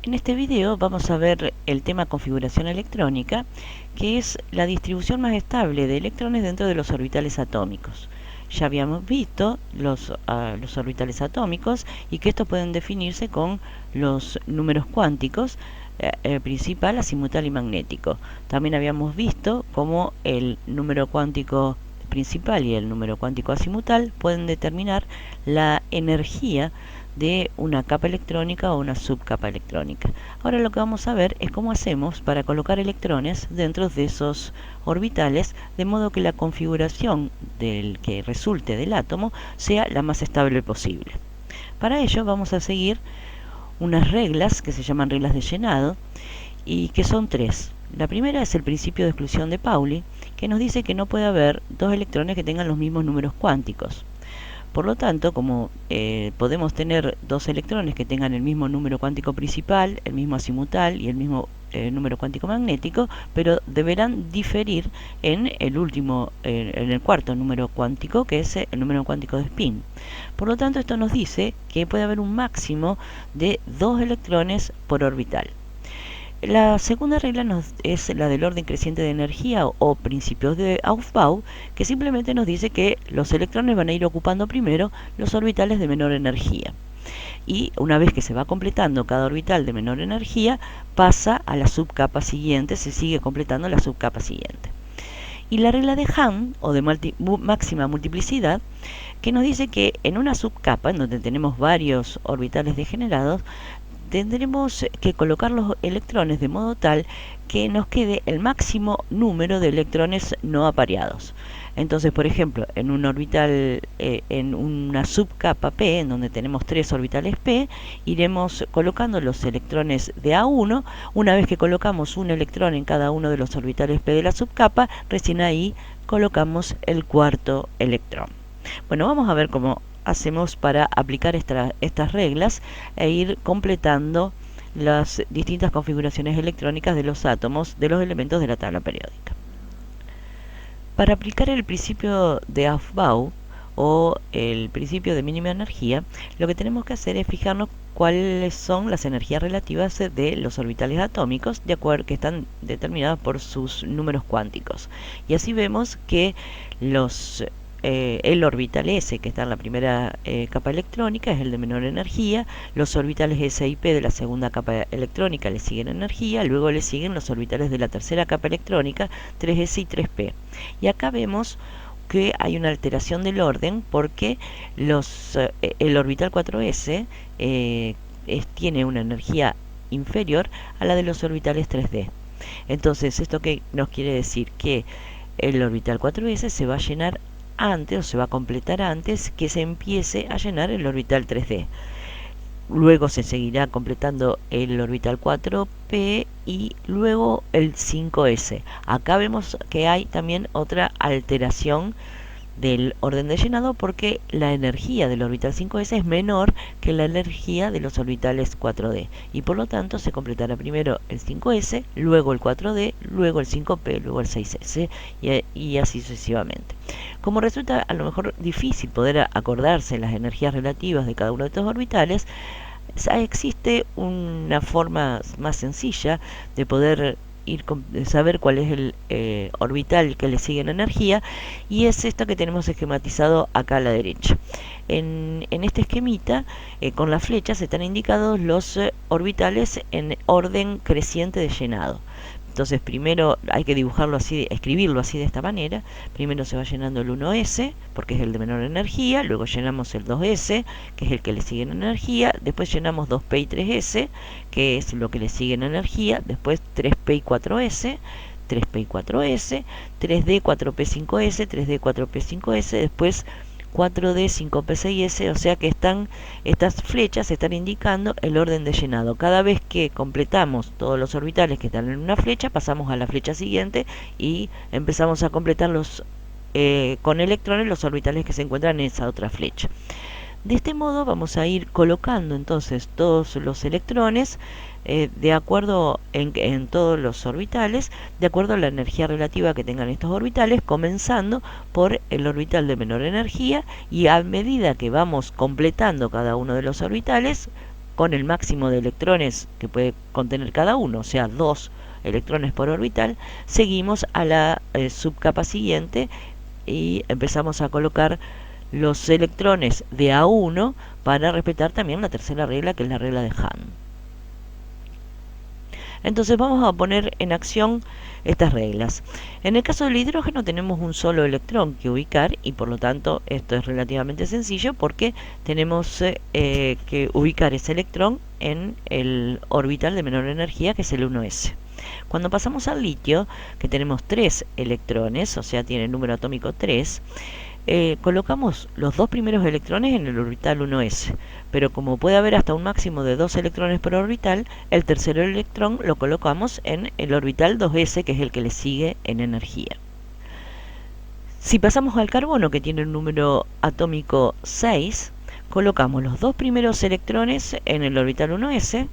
En este video vamos a ver el tema configuración electrónica, que es la distribución más estable de electrones dentro de los orbitales atómicos. Ya habíamos visto los orbitales atómicos y que estos pueden definirse con los números cuánticos principal, azimutal y magnético. También habíamos visto cómo el número cuántico principal y el número cuántico azimutal pueden determinar la energía de una capa electrónica o una subcapa electrónica. Ahora lo que vamos a ver es cómo hacemos para colocar electrones dentro de esos orbitales, de modo que la configuración del que resulte del átomo sea la más estable posible. Para ello vamos a seguir unas reglas que se llaman reglas de llenado y que son tres. La primera es el principio de exclusión de Pauli, que nos dice que no puede haber dos electrones que tengan los mismos números cuánticos. Por lo tanto, como podemos tener dos electrones que tengan el mismo número cuántico principal, el mismo azimutal y el mismo número cuántico magnético, pero deberán diferir en el cuarto número cuántico, que es el número cuántico de spin. Por lo tanto, esto nos dice que puede haber un máximo de dos electrones por orbital. La segunda regla es la del orden creciente de energía o principios de Aufbau, que simplemente nos dice que los electrones van a ir ocupando primero los orbitales de menor energía. Y una vez que se va completando cada orbital de menor energía, pasa a la subcapa siguiente, se sigue completando la subcapa siguiente. Y la regla de Hahn, o de máxima multiplicidad, que nos dice que en una subcapa, en donde tenemos varios orbitales degenerados, tendremos que colocar los electrones de modo tal que nos quede el máximo número de electrones no apareados. Entonces, por ejemplo, en un orbital, en una subcapa P, en donde tenemos tres orbitales P, iremos colocando los electrones de A1. Una vez que colocamos un electrón en cada uno de los orbitales P de la subcapa, recién ahí colocamos el cuarto electrón. Bueno, vamos a ver cómo hacemos para aplicar estas reglas e ir completando las distintas configuraciones electrónicas de los átomos de los elementos de la tabla periódica. Para aplicar el principio de Aufbau o el principio de mínima energía, lo que tenemos que hacer es fijarnos cuáles son las energías relativas de los orbitales atómicos, de acuerdo que están determinadas por sus números cuánticos. Y así vemos que el orbital S, que está en la primera capa electrónica, es el de menor energía. Los orbitales S y P de la segunda capa electrónica le siguen energía. Luego le siguen los orbitales de la tercera capa electrónica, 3S y 3P. Y acá vemos que hay una alteración del orden porque el orbital 4S tiene una energía inferior a la de los orbitales 3D. Entonces, ¿esto qué nos quiere decir? Que el orbital 4S se va a llenar antes, o se va a completar antes que se empiece a llenar el orbital 3D. Luego se seguirá completando el orbital 4P y luego el 5S. Acá vemos que hay también otra alteración del orden de llenado porque la energía del orbital 5S es menor que la energía de los orbitales 4D y por lo tanto se completará primero el 5S, luego el 4D, luego el 5P, luego el 6S y así sucesivamente. Como resulta a lo mejor difícil poder acordarse las energías relativas de cada uno de estos orbitales, existe una forma más sencilla de poder saber cuál es el orbital que le sigue en energía, y es esto que tenemos esquematizado acá a la derecha. En este esquemita, con las flechas están indicados los orbitales en orden creciente de llenado. Entonces primero hay que dibujarlo así, escribirlo así de esta manera. Primero se va llenando el 1S, porque es el de menor energía. Luego llenamos el 2S, que es el que le sigue en energía. Después llenamos 2P y 3S, que es lo que le sigue en energía. Después 3P y 4S, 3P y 4S, 3D, 4P, 5S, 3D, 4P, 5S. Después 4D, 5P, 6S, o sea que estas flechas están indicando el orden de llenado. Cada vez que completamos todos los orbitales que están en una flecha, pasamos a la flecha siguiente y empezamos a completar con electrones los orbitales que se encuentran en esa otra flecha. De este modo vamos a ir colocando entonces todos los electrones de acuerdo en todos los orbitales, de acuerdo a la energía relativa que tengan estos orbitales, comenzando por el orbital de menor energía, y a medida que vamos completando cada uno de los orbitales, con el máximo de electrones que puede contener cada uno, o sea, 2 electrones por orbital, seguimos a la subcapa siguiente y empezamos a colocar los electrones de A1 para respetar también la tercera regla, que es la regla de Hahn. Entonces vamos a poner en acción estas reglas. En el caso del hidrógeno tenemos un solo electrón que ubicar y por lo tanto esto es relativamente sencillo porque tenemos que ubicar ese electrón en el orbital de menor energía, que es el 1s. Cuando pasamos al litio, que tenemos 3 electrones, o sea tiene el número atómico 3, colocamos los dos primeros electrones en el orbital 1s, pero como puede haber hasta un máximo de 2 electrones por orbital, el tercer electrón lo colocamos en el orbital 2s, que es el que le sigue en energía. Si pasamos al carbono, que tiene el número atómico 6, colocamos los dos primeros electrones en el orbital 1s,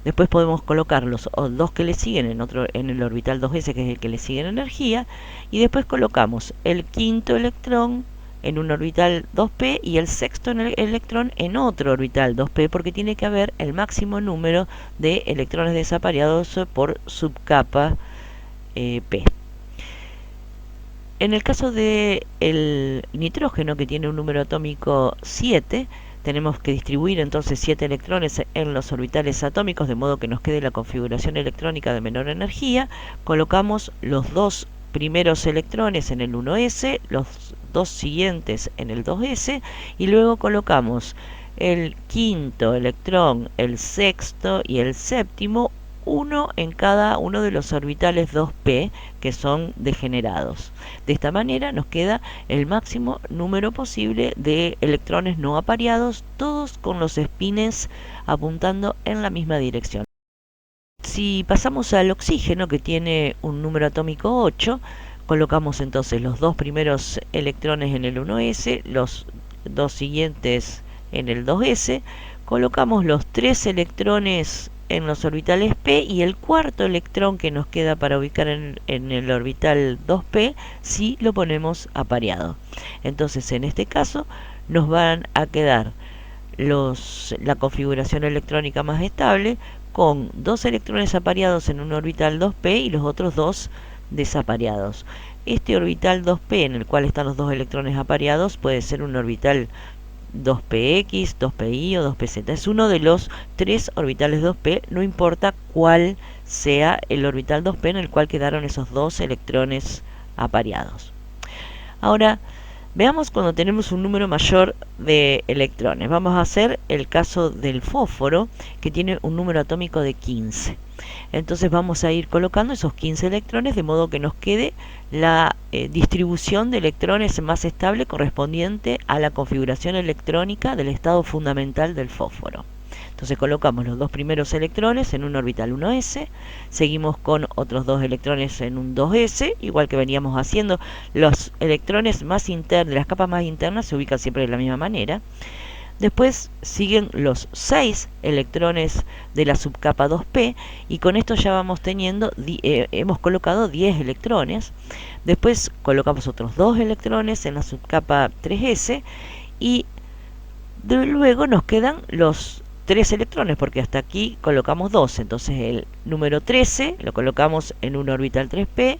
después podemos colocar los dos que le siguen en el orbital 2s, que es el que le sigue en energía, y después colocamos el quinto electrón en un orbital 2p y el sexto electrón en otro orbital 2p, porque tiene que haber el máximo número de electrones desapareados por subcapa p. En el caso del nitrógeno, que tiene un número atómico 7, tenemos que distribuir entonces 7 electrones en los orbitales atómicos, de modo que nos quede la configuración electrónica de menor energía. Colocamos los dos primeros electrones en el 1s, los dos siguientes en el 2s, y luego colocamos el quinto electrón, el sexto y el séptimo, uno en cada uno de los orbitales 2p que son degenerados. De esta manera nos queda el máximo número posible de electrones no apareados, todos con los espines apuntando en la misma dirección. Si pasamos al oxígeno, que tiene un número atómico 8, colocamos entonces los dos primeros electrones en el 1s, los dos siguientes en el 2s, colocamos los 3 electrones en los orbitales p y el cuarto electrón que nos queda para ubicar en el orbital 2p si lo ponemos apareado. Entonces en este caso nos van a quedar la configuración electrónica más estable, con 2 electrones apareados en un orbital 2p y los otros 2 desapareados. Este orbital 2p en el cual están los 2 electrones apareados puede ser un orbital 2px, 2pi o 2pz. Es uno de los 3 orbitales 2p, no importa cuál sea el orbital 2p en el cual quedaron esos 2 electrones apareados. Ahora, veamos cuando tenemos un número mayor de electrones. Vamos a hacer el caso del fósforo, que tiene un número atómico de 15. Entonces vamos a ir colocando esos 15 electrones de modo que nos quede la distribución de electrones más estable correspondiente a la configuración electrónica del estado fundamental del fósforo. Entonces colocamos los dos primeros electrones en un orbital 1s, seguimos con otros 2 electrones en un 2s, igual que veníamos haciendo. Los electrones más internos, de las capas más internas, se ubican siempre de la misma manera. Después siguen los 6 electrones de la subcapa 2p y con esto ya vamos teniendo, hemos colocado 10 electrones. Después colocamos otros 2 electrones en la subcapa 3s y luego nos quedan los 3 electrones, porque hasta aquí colocamos 12. Entonces el número 13 lo colocamos en un orbital 3p,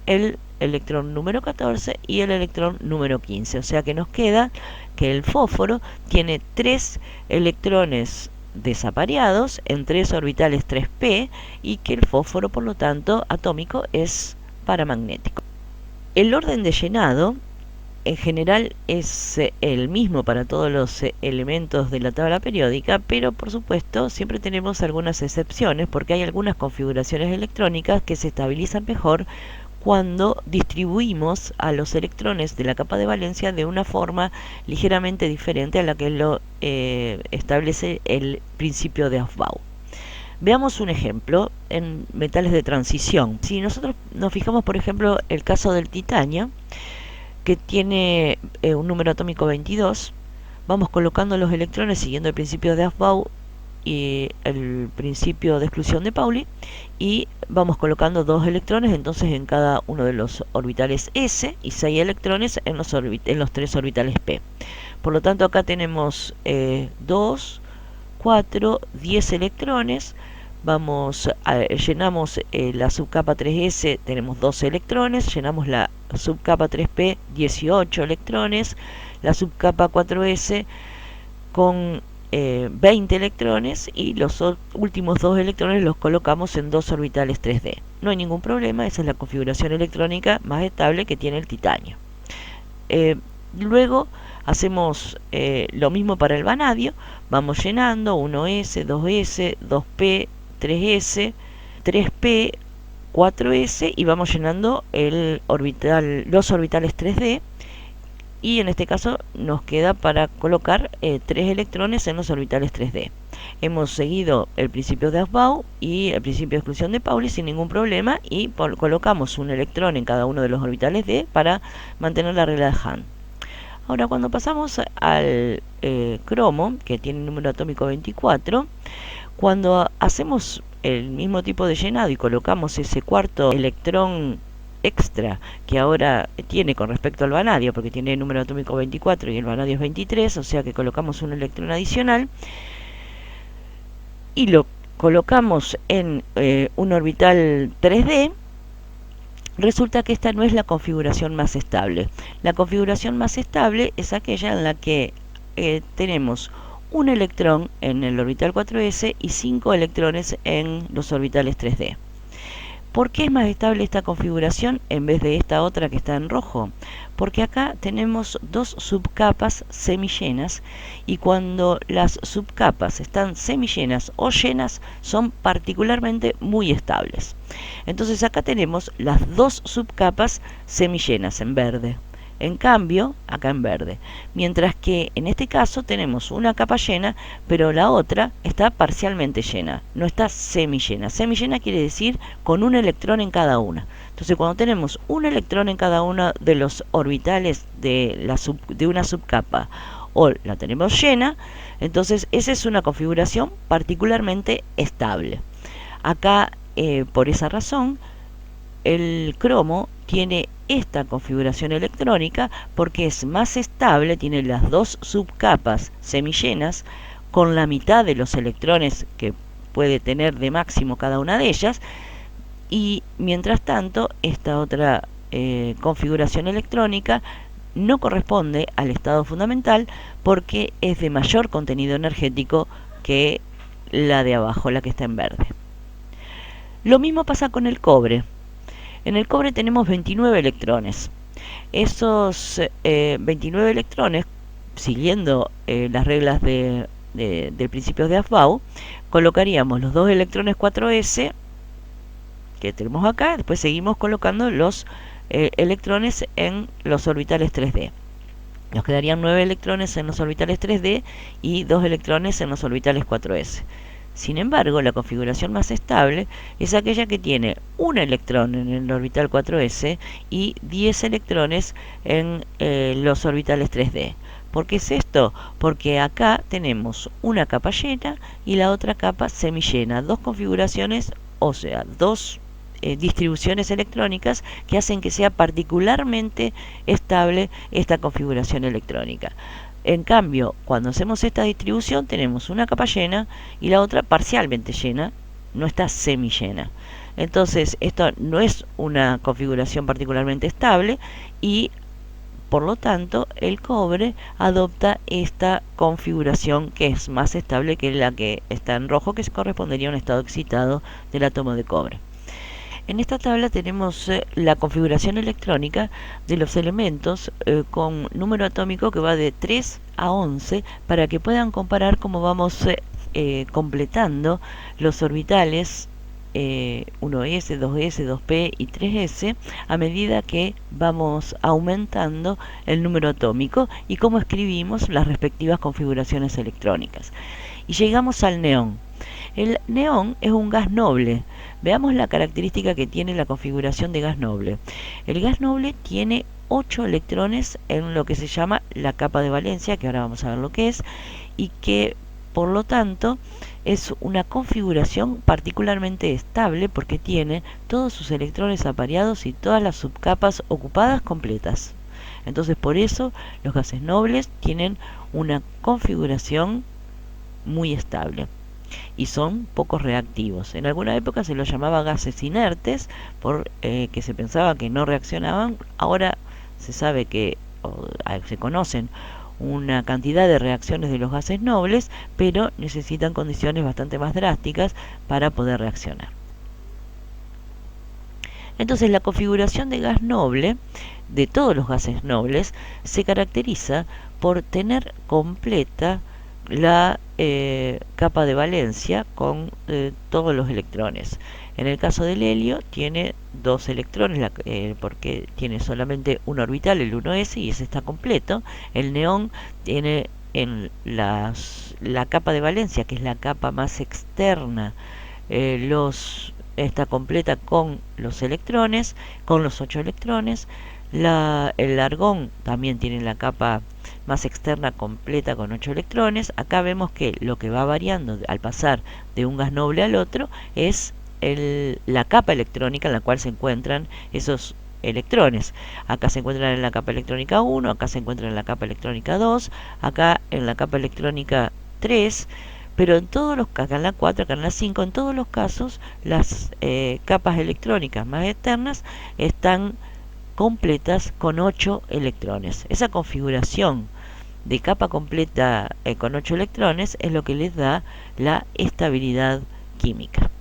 el electrón número 14 y el electrón número 15. O sea que nos queda que el fósforo tiene 3 electrones desapareados en 3 orbitales 3p y que el fósforo, por lo tanto, atómico es paramagnético. El orden de llenado en general es el mismo para todos los elementos de la tabla periódica, pero por supuesto siempre tenemos algunas excepciones, porque hay algunas configuraciones electrónicas que se estabilizan mejor cuando distribuimos a los electrones de la capa de valencia de una forma ligeramente diferente a la que lo establece el principio de Aufbau. Veamos un ejemplo en metales de transición. Si nosotros nos fijamos, por ejemplo, el caso del titanio, que tiene un número atómico 22, vamos colocando los electrones siguiendo el principio de Aufbau y el principio de exclusión de Pauli, y vamos colocando 2 electrones entonces en cada uno de los orbitales s y 6 electrones en los 3 orbitales p. Por lo tanto acá tenemos 2, 4, 10 electrones. Llenamos la subcapa 3s, tenemos 12 electrones, llenamos la subcapa 3p, 18 electrones, la subcapa 4s con 20 electrones, y los últimos 2 electrones los colocamos en 2 orbitales 3d. No hay ningún problema, esa es la configuración electrónica más estable que tiene el titanio. Luego hacemos lo mismo para el vanadio, vamos llenando 1s, 2s, 2p, 3s, 3p, 4s, y vamos llenando los orbitales 3d, y en este caso nos queda para colocar 3 electrones en los orbitales 3d. Hemos seguido el principio de Aufbau y el principio de exclusión de Pauli sin ningún problema, y colocamos un electrón en cada uno de los orbitales d para mantener la regla de Hahn. Ahora, cuando pasamos al cromo, que tiene el número atómico 24, cuando hacemos el mismo tipo de llenado y colocamos ese cuarto electrón extra que ahora tiene con respecto al vanadio, porque tiene el número atómico 24 y el vanadio es 23, o sea que colocamos un electrón adicional y lo colocamos en un orbital 3D, resulta que esta no es la configuración más estable. La configuración más estable es aquella en la que tenemos un electrón en el orbital 4s y 5 electrones en los orbitales 3d. ¿Por qué es más estable esta configuración en vez de esta otra que está en rojo? Porque acá tenemos 2 subcapas semillenas, y cuando las subcapas están semillenas o llenas son particularmente muy estables. Entonces acá tenemos las 2 subcapas semillenas en verde. En cambio, acá en verde. Mientras que en este caso tenemos una capa llena, pero la otra está parcialmente llena, no está semillena. Semillena quiere decir con un electrón en cada una. Entonces, cuando tenemos un electrón en cada uno de los orbitales de una subcapa, o la tenemos llena, entonces esa es una configuración particularmente estable. Acá, por esa razón, el cromo tiene esta configuración electrónica porque es más estable, tiene las 2 subcapas semillenas con la mitad de los electrones que puede tener de máximo cada una de ellas, y mientras tanto esta otra configuración electrónica no corresponde al estado fundamental porque es de mayor contenido energético que la de abajo, la que está en verde. Lo mismo pasa con el cobre. En el cobre tenemos 29 electrones. Esos 29 electrones, siguiendo las reglas del principio de Aufbau, colocaríamos los 2 electrones 4s que tenemos acá, después seguimos colocando los electrones en los orbitales 3d. Nos quedarían 9 electrones en los orbitales 3d y 2 electrones en los orbitales 4s. Sin embargo, la configuración más estable es aquella que tiene un electrón en el orbital 4s y 10 electrones en los orbitales 3d. ¿Por qué es esto? Porque acá tenemos una capa llena y la otra capa semillena. 2 configuraciones, o sea, 2 distribuciones electrónicas que hacen que sea particularmente estable esta configuración electrónica. En cambio, cuando hacemos esta distribución tenemos una capa llena y la otra parcialmente llena, no está semillena. Entonces, esto no es una configuración particularmente estable y, por lo tanto, el cobre adopta esta configuración que es más estable que la que está en rojo, que correspondería a un estado excitado del átomo de cobre. En esta tabla tenemos la configuración electrónica de los elementos con número atómico que va de 3 a 11 para que puedan comparar cómo vamos completando los orbitales 1s, 2s, 2p y 3s a medida que vamos aumentando el número atómico y cómo escribimos las respectivas configuraciones electrónicas. Y llegamos al neón. El neón es un gas noble. Veamos la característica que tiene la configuración de gas noble. El gas noble tiene 8 electrones en lo que se llama la capa de valencia, que ahora vamos a ver lo que es, y que por lo tanto es una configuración particularmente estable porque tiene todos sus electrones apareados y todas las subcapas ocupadas completas. Entonces, por eso los gases nobles tienen una configuración muy estable y son poco reactivos. En alguna época se los llamaba gases inertes que se pensaba que no reaccionaban. Ahora se sabe que se conocen una cantidad de reacciones de los gases nobles, pero necesitan condiciones bastante más drásticas para poder reaccionar. Entonces la configuración de gas noble, de todos los gases nobles, se caracteriza por tener completa la capa de valencia con todos los electrones. En el caso del helio tiene dos electrones porque tiene solamente un orbital, el 1s, y ese está completo. El neón tiene en la capa de valencia, que es la capa más externa, está completa con los electrones, con los 8 electrones. El argón también tiene la capa más externa completa con 8 electrones. Acá vemos que lo que va variando al pasar de un gas noble al otro es la capa electrónica en la cual se encuentran esos electrones. Acá se encuentran en la capa electrónica 1, acá se encuentran en la capa electrónica 2, acá en la capa electrónica 3, pero en todos los casos, acá en la 4, acá en la 5, en todos los casos las capas electrónicas más externas están completas con 8 electrones. Esa configuración de capa completa con 8 electrones es lo que les da la estabilidad química.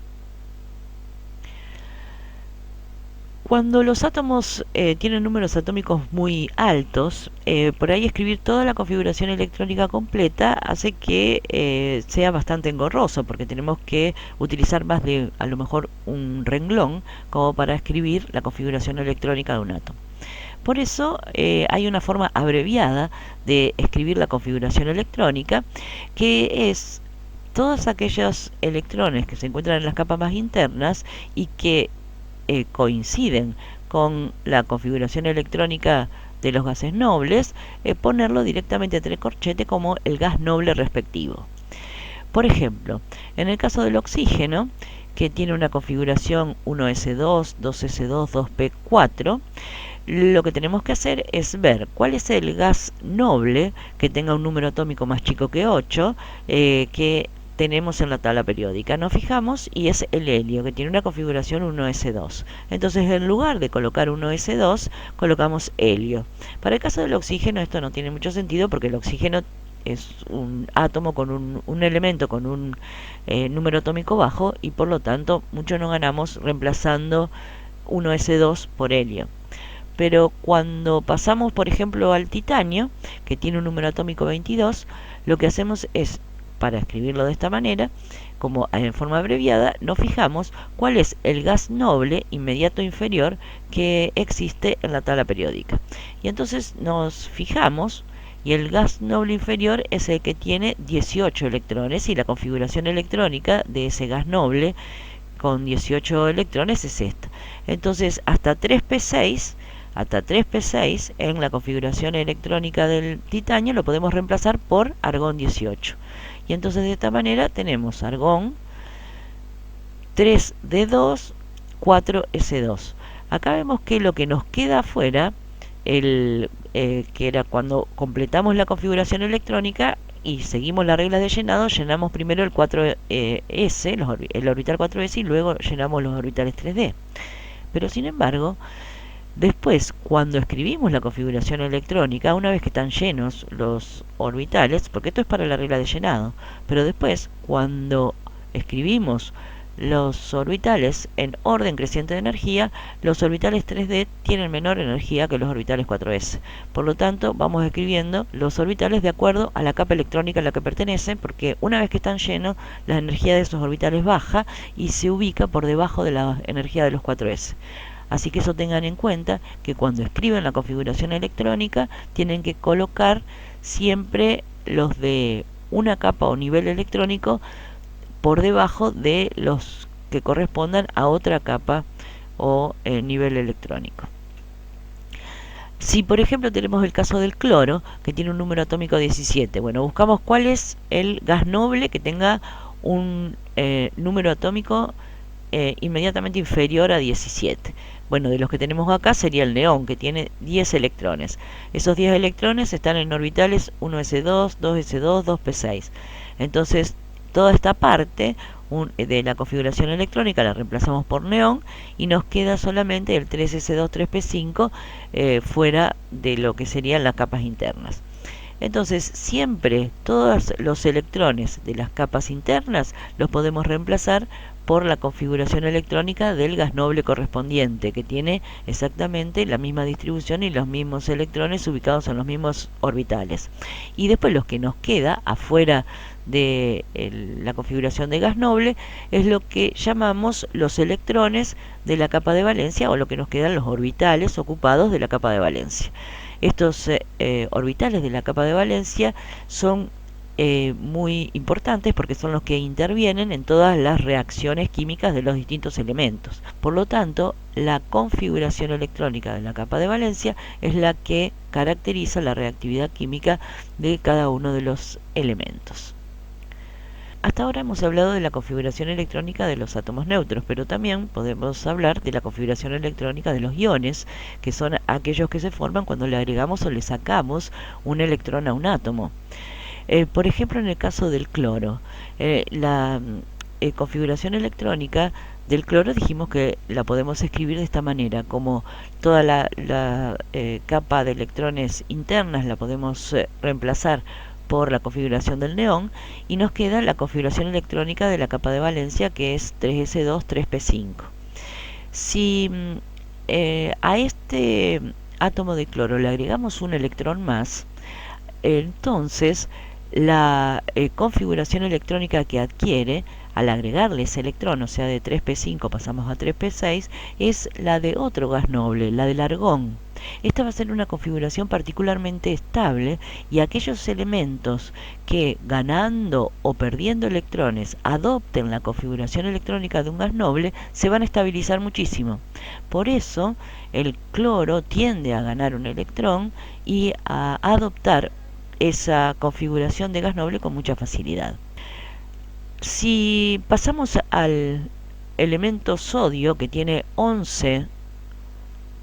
Cuando los átomos tienen números atómicos muy altos, por ahí escribir toda la configuración electrónica completa hace que sea bastante engorroso, porque tenemos que utilizar más de a lo mejor un renglón como para escribir la configuración electrónica de un átomo. Por eso hay una forma abreviada de escribir la configuración electrónica, que es todos aquellos electrones que se encuentran en las capas más internas y que coinciden con la configuración electrónica de los gases nobles, ponerlo directamente entre corchete como el gas noble respectivo. Por ejemplo, en el caso del oxígeno, que tiene una configuración 1s2, 2s2, 2p4, lo que tenemos que hacer es ver cuál es el gas noble que tenga un número atómico más chico que 8, que tenemos en la tabla periódica. Nos fijamos y es el helio, que tiene una configuración 1s2. Entonces, en lugar de colocar 1s2, colocamos helio. Para el caso del oxígeno esto no tiene mucho sentido, porque el oxígeno es un átomo con un elemento con un número atómico bajo, y por lo tanto mucho no ganamos reemplazando 1s2 por helio. Pero cuando pasamos, por ejemplo, al titanio, que tiene un número atómico 22, lo que hacemos es, para escribirlo de esta manera, como en forma abreviada, nos fijamos cuál es el gas noble inmediato inferior que existe en la tabla periódica. Y entonces nos fijamos, y el gas noble inferior es el que tiene 18 electrones, y la configuración electrónica de ese gas noble con 18 electrones es esta. Entonces, hasta 3p6 en la configuración electrónica del titanio lo podemos reemplazar por argón 18. Y entonces de esta manera tenemos argón 3d2, 4s2. Acá vemos que lo que nos queda afuera, que era cuando completamos la configuración electrónica y seguimos la regla de llenado, llenamos primero el 4s, el orbital 4s, y luego llenamos los orbitales 3d. Pero sin embargo, después, cuando escribimos la configuración electrónica, una vez que están llenos los orbitales, porque esto es para la regla de llenado, pero después, cuando escribimos los orbitales en orden creciente de energía, los orbitales 3d tienen menor energía que los orbitales 4s. Por lo tanto, vamos escribiendo los orbitales de acuerdo a la capa electrónica a la que pertenecen, porque una vez que están llenos, la energía de esos orbitales baja y se ubica por debajo de la energía de los 4s. Así que eso tengan en cuenta, que cuando escriben la configuración electrónica tienen que colocar siempre los de una capa o nivel electrónico por debajo de los que correspondan a otra capa o nivel electrónico. Si por ejemplo tenemos el caso del cloro, que tiene un número atómico 17, bueno, buscamos cuál es el gas noble que tenga un número atómico inmediatamente inferior a 17. Bueno, de los que tenemos acá sería el neón, que tiene 10 electrones. Esos 10 electrones están en orbitales 1s2, 2s2, 2p6. Entonces, toda esta parte de la configuración electrónica la reemplazamos por neón y nos queda solamente el 3s2 3p5 fuera de lo que serían las capas internas. Entonces, siempre todos los electrones de las capas internas los podemos reemplazar por la configuración electrónica del gas noble correspondiente, que tiene exactamente la misma distribución y los mismos electrones ubicados en los mismos orbitales. Y después los que nos queda afuera de la configuración de gas noble es lo que llamamos los electrones de la capa de valencia, o lo que nos quedan los orbitales ocupados de la capa de valencia. Estos orbitales de la capa de valencia son muy importantes porque son los que intervienen en todas las reacciones químicas de los distintos elementos. Por lo tanto, la configuración electrónica de la capa de valencia es la que caracteriza la reactividad química de cada uno de los elementos. Hasta ahora hemos hablado de la configuración electrónica de los átomos neutros, pero también podemos hablar de la configuración electrónica de los iones, que son aquellos que se forman cuando le agregamos o le sacamos un electrón a un átomo. Por ejemplo, en el caso del cloro, la configuración electrónica del cloro dijimos que la podemos escribir de esta manera, como toda la capa de electrones internas la podemos reemplazar por la configuración del neón, y nos queda la configuración electrónica de la capa de valencia, que es 3s2 3p5. Si a este átomo de cloro le agregamos un electrón más, entonces la configuración electrónica que adquiere al agregarle ese electrón, o sea, de 3p5 pasamos a 3p6, es la de otro gas noble, la del argón. Esta va a ser una configuración particularmente estable, y aquellos elementos que, ganando o perdiendo electrones, adopten la configuración electrónica de un gas noble se van a estabilizar muchísimo. Por eso el cloro tiende a ganar un electrón y a adoptar esa configuración de gas noble con mucha facilidad. Si pasamos al elemento sodio, que tiene 11,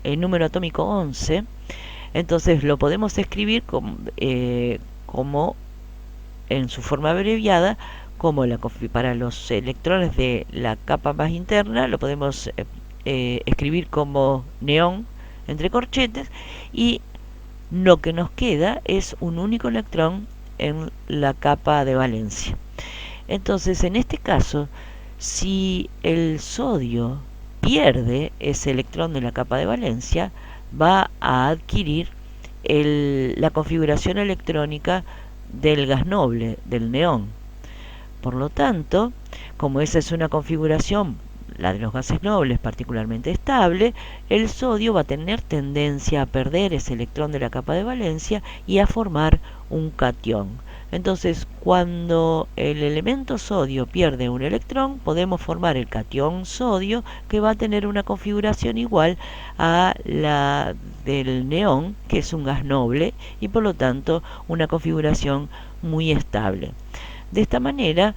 el número atómico 11, entonces lo podemos escribir como en su forma abreviada, como para los electrones de la capa más interna lo podemos escribir como neón entre corchetes, y lo que nos queda es un único electrón en la capa de valencia. Entonces, en este caso, si el sodio pierde ese electrón de la capa de valencia, va a adquirir la configuración electrónica del gas noble, del neón. Por lo tanto, como esa es una configuración, la de los gases nobles, particularmente estable, el sodio va a tener tendencia a perder ese electrón de la capa de valencia y a formar un catión. Entonces, cuando el elemento sodio pierde un electrón, podemos formar el catión sodio, que va a tener una configuración igual a la del neón, que es un gas noble, y por lo tanto una configuración muy estable. De esta manera,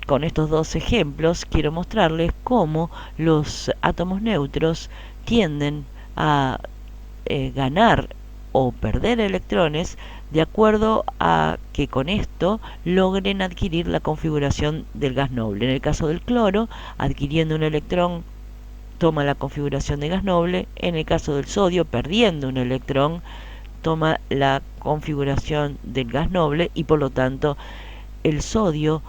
con estos dos ejemplos quiero mostrarles cómo los átomos neutros tienden a ganar o perder electrones de acuerdo a que con esto logren adquirir la configuración del gas noble. En el caso del cloro, adquiriendo un electrón, toma la configuración de gas noble. En el caso del sodio, perdiendo un electrón, toma la configuración del gas noble, y por lo tanto el sodio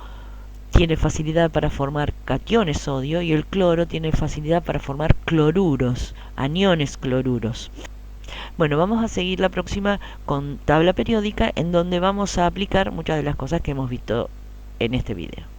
tiene facilidad para formar cationes sodio y el cloro tiene facilidad para formar cloruros, aniones cloruros. Bueno, vamos a seguir la próxima con tabla periódica, en donde vamos a aplicar muchas de las cosas que hemos visto en este video.